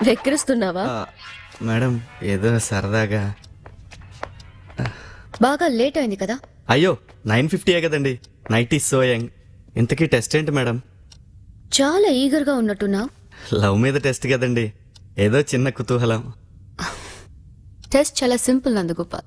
వెక్కిరిస్తున్నావా? Madam ఏదో సరదాగా. బాగా లేట్ అయింది కదా. అయ్యో 9:50 కదండి. Night is so young. ఇంతకీ టెస్ట్ ఏంటి మేడం? చాలా ఈగర్గా ఉన్నట్టున్నావు. లవ్ మీద టెస్ట్ కదండి, ఏదో చిన్న కుతూహలం. టెస్ట్ చాలా సింపుల్ నందగోపాల్.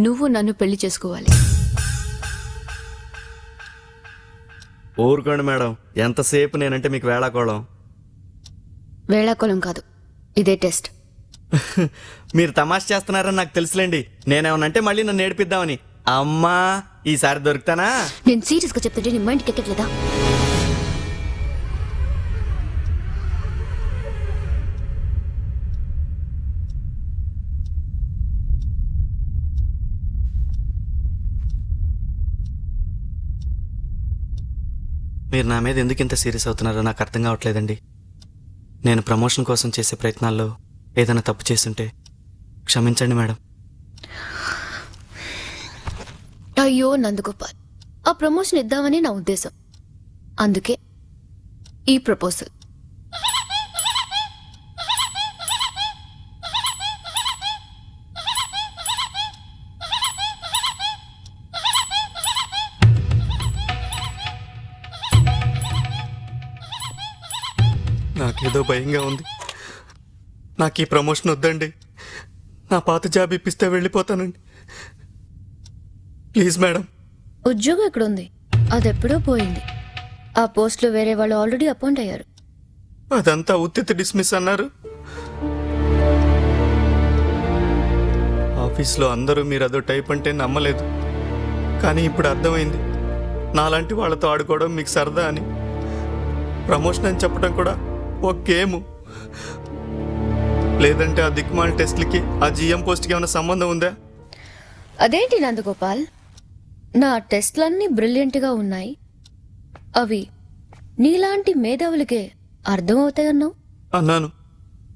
నువ్వు నన్ను పెళ్లి చేసుకోవాలి. ఊరుకోండి మేడం, ఎంతసేపు నేనంటే మీకు వేళాకోళం. వేళాకోళం కాదు, ఇదే టెస్ట్. మీరు తమాషా చేస్తున్నారని నాకు తెలుసులేండి. నేనేమనంటే మళ్ళీ నన్ను ఏడిపిద్దామని. అమ్మా ఈసారి దొరుకుతానా? నేను సీరియస్ గా చెప్తుంటే నీ మైండ్కి ఎక్కట్లేదా? మీరు నా మీద ఎందుకు ఇంత సీరియస్ అవుతున్నారో నాకు అర్థం కావట్లేదండి. నేను ప్రమోషన్ కోసం చేసే ప్రయత్నాల్లో ఏదైనా తప్పు చేస్తుంటే క్షమించండి మేడం. అయ్యో నందగోపాల్, ఆ ప్రమోషన్ ఇద్దామని నా ఉద్దేశం. అందుకే ఈ ప్రపోజల్. నాకేదో భయంగా ఉంది. నాకు ఈ ప్రమోషన్ వద్దండి. నా పాత జాబ్ ఇప్పిస్తే వెళ్ళిపోతానండి. Please madam. ఉద్యోగం ఎక్కడుంది? అదెప్పుడో పోయింది. ఆ పోస్ట్లో వేరే వాళ్ళు ఆల్రెడీ అపాయింట్ అయ్యారు. అదంతా ఉత్తితి డిస్మిస్ అన్నారు. ఆఫీస్లో అందరూ మీరు అదో టైప్ అంటే నమ్మలేదు. కానీ ఇప్పుడు అర్థమైంది, నాలాంటి వాళ్ళతో ఆడుకోవడం మీకు సరదా అని. ప్రమోషన్ అని చెప్పడం కూడా ఒక గేము. లేదంటే ఆ దిక్మాల్ టెస్ట్లకి ఆ జిఎం పోస్ట్కి ఏమైనా సంబంధం ఉందా? అదేంటి నందగోపాల్, నా టెస్ట్లన్నీ బ్రిలియంట్గా ఉన్నాయి. అవి నీలాంటి మేధావులకే అర్థమవుతాయన్నావు. అన్నాను.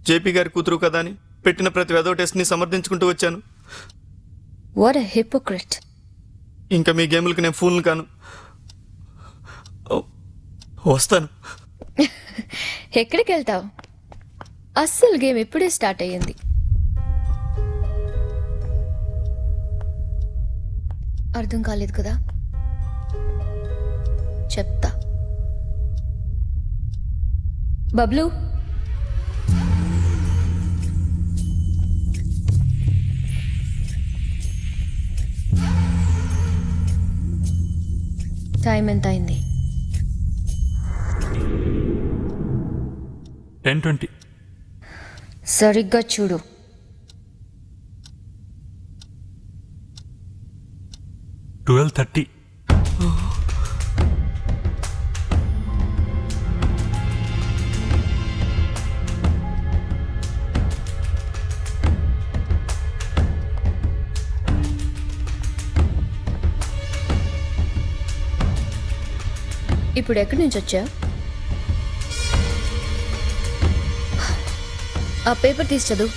జేపీ గారి కూతురు కదా అని పెట్టిన ప్రతి వెదో టెస్ట్ని సమర్థించుకుంటూ వచ్చాను. What a hypocrite. ఇంకా మీ గేములకి నేను ఫూల్ని కాను. వస్తాను. ఎక్కడికి వెళ్తావు? అస్సలు గేమ్ ఇప్పుడే స్టార్ట్ అయ్యింది. అర్థం కాలేదు కదా? చెప్తా. బబ్లు, టైం ఎంత అయింది? 10:20. సరిగ్గా చూడు. 12:30. ఇప్పుడు ఎక్కడి నుంచి వచ్చా? ఆ పేపర్ తీసి చదువు.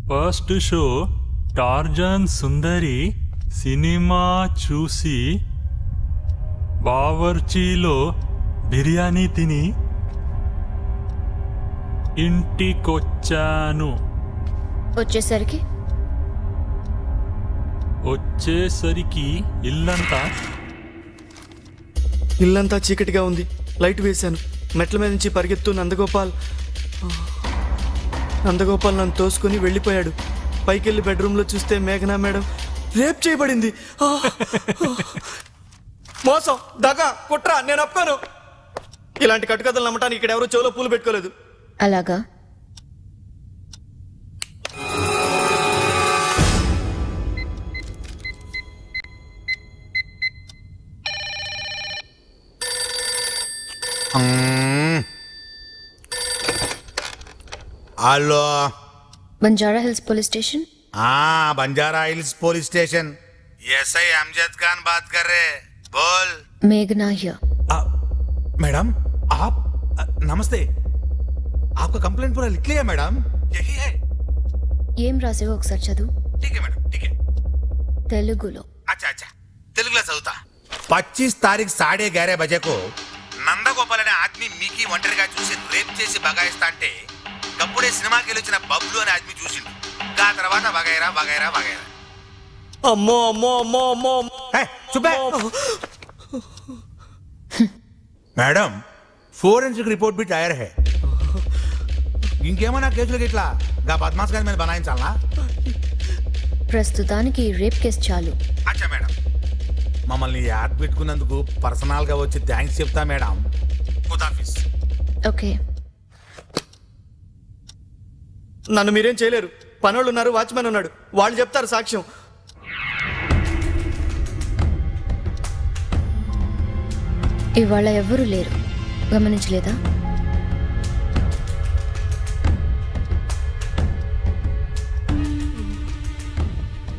ఫస్ట్ షో టార్జన్ సుందరి సినిమా చూసి బావర్చీలో బిర్యానీ తిని ఇంటికొచ్చాను. వచ్చేసరికి ఇల్లంతా చీకటిగా ఉంది. లైట్ వేశాను. మెట్ల మీద నుంచి పరిగెత్తు నందగోపాల్ నన్ను తోసుకుని వెళ్ళిపోయాడు. పైకెళ్ళి బెడ్రూమ్లో చూస్తే మేఘనా మేడం రేప్ చేయబడింది. మోసం, దగా, కుట్ర, నేను ఒప్పుకోను. ఇలాంటి కట్టుకథలు నమ్మటానికి ఇక్కడ ఎవరు చెవులో పూలు పెట్టుకోలేదు. అలాగా? Hello, Banjara Hills police station? हाँ, Banjara Hills police station. SI Amjad Khan बात कर रहे, बोल। मेघना हियर। मैडम आप नमस्ते। आपका कंप्लेंट पूरा लिख लिया मैडम, यही है। ఏం రాసేవో ఒకసారి చదువు. ठीक है मैडम, ठीक है। తెలుగులో. अच्छा अच्छा, తెలుగులో చదువుతా. 25 तारीख 11:30 बजे को నందగోపాల్ అనే ఆద్మీ మీకి ఒంటరిగా చూసి రేప్ చేసి బగాయిస్తా అంటే గప్పుడే సినిమాకి వెళ్ళొచ్చిన బబ్లు అనే ఆద్మీ చూసిండు. ఆ తర్వాత వగైరా వగైరా వగైరా. అమ్మో అమ్మో అమ్మో అమ్మో. మేడం, ఫోరెన్సిక్ రిపోర్ట్ भी तैयार है. ఇంకేమైనా కేసులు ఇట్లా గా బద్మాస్ గారి మీద బనాయించాలా? ప్రస్తుతానికి రేప్ కేసు చాలు. అచ్చా మేడం, మమ్మల్ని యాడ్ పెట్టుకున్నందుకు పర్సనల్ గా వచ్చి థ్యాంక్స్ చెప్తా మేడం. ఖుదాఫిజ్. ఓకే. నన్ను మీరేం చేయలేరు. పనోళ్ళు ఉన్నారు, వాచ్మెన్ ఉన్నాడు, వాళ్ళు చెప్తారు సాక్ష్యం. ఇవాళ ఎవ్వరూ లేరు, గమనించలేదా?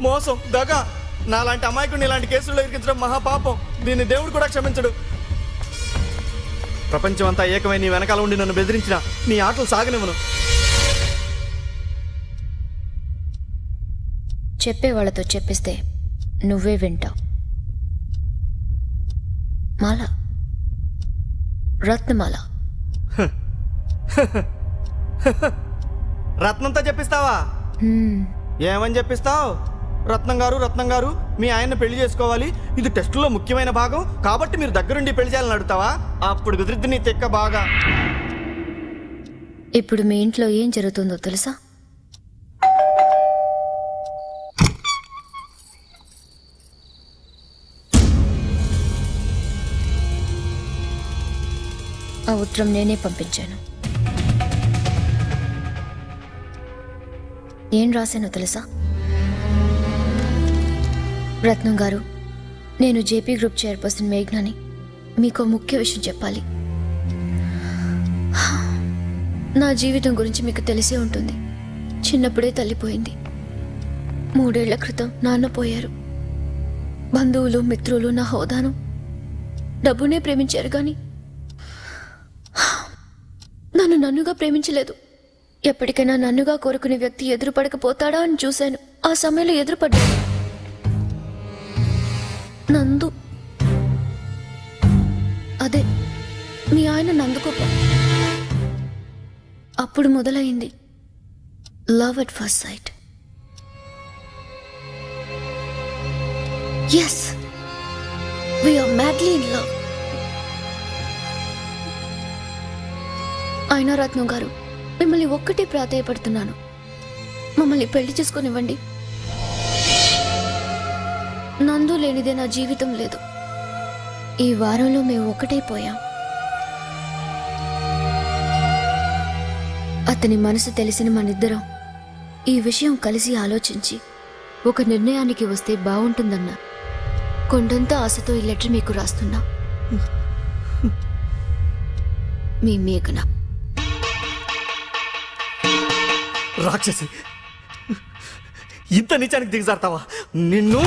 మోసం, దగ. నాలాంటి అమాయకుడిని ఇలాంటి కేసుల్లో ఇరికించడం మహాపాపం. దీన్ని దేవుడు కూడా క్షమించడు. ప్రపంచం అంతా ఏకమై నీ వెనకాల ఉండి నన్ను బెదిరించిన నీ ఆటలు సాగనివ్వను. చెప్పే వాళ్ళతో చెప్పిస్తే నువ్వే వింటావు. మాల, రత్నమాల. రత్నంతో చెప్పిస్తావా? ఏమని చెప్పిస్తావు? రత్నం గారు మీ ఆయన్ని పెళ్లి చేసుకోవాలి, ఇది టెస్టులో ముఖ్యమైన భాగం కాబట్టి మీరు దగ్గరుండి పెళ్లి చేయాలని అడుగుతావా? అప్పుడు కుదిరిద్ది నీ తెక్క బాగా. ఇప్పుడు మీ ఇంట్లో ఏం జరుగుతుందో తెలుసా? ఆ ఉత్తరం నేనే పంపించాను. ఏం రాశానో తెలుసా? రత్నం గారు, నేను జేపీ గ్రూప్ చైర్పర్సన్ మేఘ్నాని. మీకు ముఖ్య విషయం చెప్పాలి. నా జీవితం గురించి మీకు తెలిసే ఉంటుంది. చిన్నప్పుడే తల్లిపోయింది. 3 ఏళ్ల క్రితం నాన్న పోయారు. బంధువులు మిత్రులు నా హోదాను డబ్బునే ప్రేమించారు కానీ నన్నుగా ప్రేమించలేదు. ఎప్పటికైనా నన్నుగా కోరుకునే వ్యక్తి ఎదురుపడకపోతాడా అని చూశాను. ఆ సమయంలో ఎదురుపడ్డాను. నందు, అదే మీ ఆయన నందుగోపాల్. అప్పుడు మొదలైంది love at first sight. Yes, we are madly in love. అయినా రత్నం గారు, మిమ్మల్ని ఒక్కటే ప్రాధేయపడుతున్నాను, మమ్మల్ని పెళ్లి చేసుకొనివ్వండి. నందు లేనిదే నా జీవితం లేదు. ఈ వారంలో మేము ఒక్కటైపోయాం. అతని మనసు తెలిసిన మనిద్దరం ఈ విషయం కలిసి ఆలోచించి ఒక నిర్ణయానికి వస్తే బాగుంటుందన్న కొండంత ఆశతో ఈ లెటర్ మీకు రాస్తున్నా. మీ మేఘన. రాక్షసి, ఇంత నీచానికి దిగజారుతావా? నిన్ను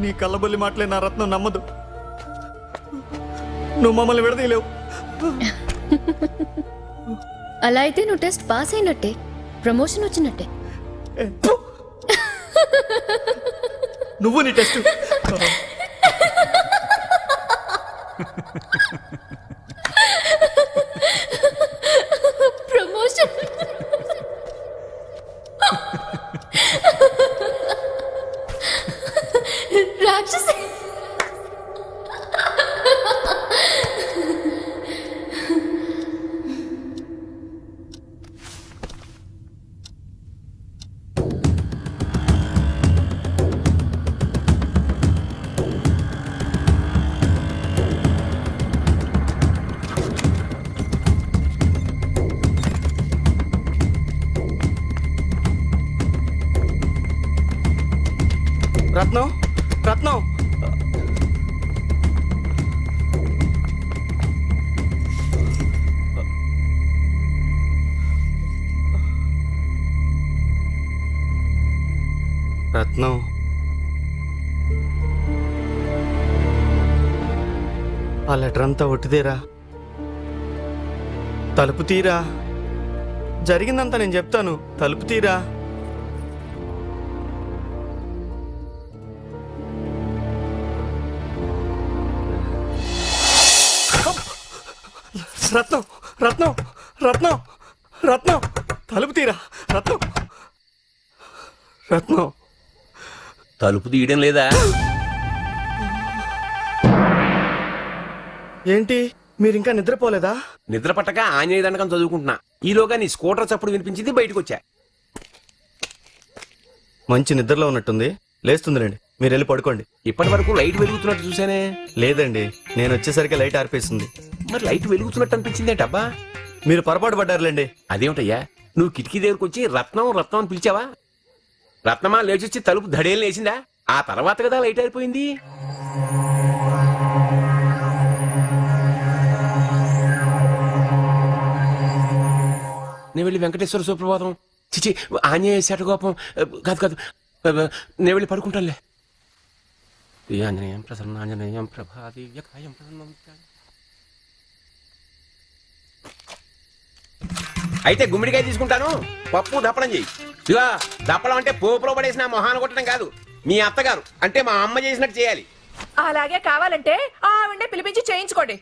నీ కళ్ళబొల్లి మాటలే నా రత్నం నమ్మదు. నువ్వు మమ్మల్ని విడదీయలేవు. అలా అయితే నువ్వు టెస్ట్ పాస్ అయినట్టే, ప్రమోషన్ వచ్చినట్టే. నువ్వు నీ టెస్ట్ ప్రమోషన్. రాక్షసి. రత్నం, రత్నం, రత్నం. ఆ లెటర్ అంతా ఒట్టిదేరా. తలుపు తీరా. జరిగిందంతా నేను చెప్తాను. తలుపు తీరా. రత్నం రత్నం రత్నం రత్నం తలుపు తీరా. రత్నం రత్నం తలుపు తీయడం లేదా? ఏంటి మీరు ఇంకా నిద్రపోలేదా? నిద్ర పట్టక ఆంజనేయ దండకం చదువుకుంటున్నా. ఈలోగా నీ స్కూటర్ చప్పుడు వినిపించింది, బయటకు వచ్చా. మంచి నిద్రలో ఉన్నట్టుంది, లేస్తుందిలేండి. మీరు వెళ్ళి పడుకోండి. ఇప్పటి వరకు లైట్ వెలుగుతున్నట్టు చూసానే. లేదండి, నేను వచ్చేసరికి లైట్ ఆర్పేస్తుంది. మరి లైట్ వెలుగుతున్నట్టు అనిపించిందేటబ్బా? మీరు పొరపాటు పడ్డారులేండి. అదేమిటయ్యా, నువ్వు కిటికీ దగ్గరకు వచ్చి రత్నం రత్నం అని పిలిచావా? రత్నమా లేచొచ్చి తలుపు ధడేలు లేచిందా? ఆ తర్వాత కదా లైట్ ఆరిపోయింది. నేను వెళ్ళి వెంకటేశ్వర సుప్రభాతం, చిచి ఆంజనేయ శటగోపం కాదు కాదు, నేను వెళ్ళి పడుకుంటానులే. ఆంజనేయం ప్రసన్నాంజనేయం ప్రభాదివ్యకాయం ప్రసన్నం. అయితే గుమ్మిడికాయ తీసుకుంటాను, పప్పు దప్పడం చెయ్యి. ఇదిగా దప్పడం అంటే పోపులో పడేసిన మొహాన కొట్టడం కాదు, మీ అత్తగారు అంటే మా అమ్మ చేసినట్టు చేయాలి. అలాగే కావాలంటే ఆవిడే పిలిపించి చేయించుకోండి.